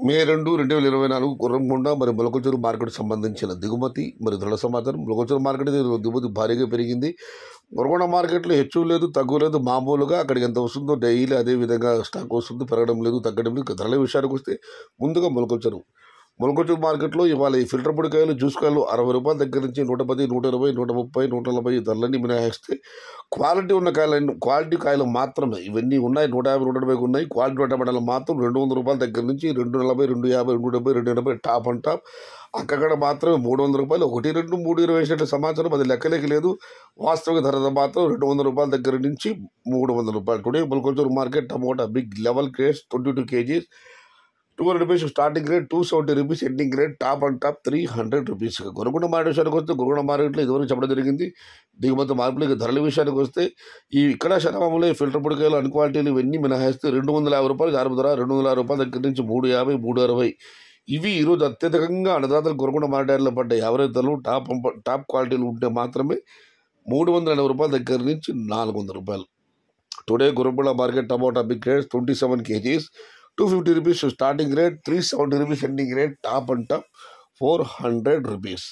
మే 2, 2024 గుర్రంకొండ మరి మొలకచూరు మార్కెట్ సంబంధించిన దిగుమతి మరి దృఢ సమాచారం. మొలకచూరు మార్కెట్ దిగుమతి భారీగా పెరిగింది. గొరకొండ మార్కెట్లో హెచ్చు లేదు, తగ్గు లేదు. మామూలుగా అక్కడికి ఎంత వస్తుందో డైలీ అదే విధంగా స్టాక్ వస్తుంది, పెరగడం లేదు, తగ్గడం లేదు. ధరల విషయానికి వస్తే ముందుగా మొలకచూరు మార్కెట్లో ఇవాళ ఈ ఫిల్టర్ పొడికాయలు, జ్యూస్ కాయలు 60 రూపాయల దగ్గర నుంచి 110, 120, 130, 140 ధరలన్నీ మినహాయిస్తే క్వాలిటీ ఉన్న కాయలు, క్వాలిటీ కాయలు మాత్రమే ఇవన్నీ ఉన్నాయి. 150, 120 ఉన్నాయి. క్వాలిటీ టమాటాలు మాత్రం 200 రూపాయల దగ్గర నుంచి 240, 250, 270, 280 టాప్ అండ్ టాప్. అక్కడ మాత్రమే 300 రూపాయలు, 1, 2, 3, 20 వేసినట్టు సమాచారం. అది లెక్కలేక లేదు. వాస్తవిక ధర మాత్రం 200 రూపాయల దగ్గర నుంచి 300 రూపాయలు. Today Molakachuru market tomato big level grades 22 kgs 200 rupees starting rate, 270 rupees ending rate, top and top 300 rupees. Gorakonda market విషయానికి వస్తే గొరకొండ మార్కెట్లో ఇదివరకు చెప్పడం జరిగింది దిగుమతి మార్పులు. ఇక ధరల విషయానికి వస్తే ఇక్కడ శతమాములు ఫిల్టర్ పొడికాయలు అన్ క్వాలిటీలు ఇవన్నీ మినహాయిస్తే 250 రూపాయలు ఆరు ధర, 206 రూపాయల దగ్గర నుంచి 350, 360. ఇవి ఈరోజు అత్యధికంగా అన్నదాతలు గొరకొండ మార్కెట్లో పడ్డాయి. యావరేజ్ ధరలు టాప్ క్వాలిటీలు ఉంటే మాత్రమే 380 రూపాయల దగ్గర నుంచి 400 రూపాయలు. Today Gorakonda market tomato big rates 27 kgs 250 rupees starting rate, 370 rupees ending rate, top and top 400 rupees.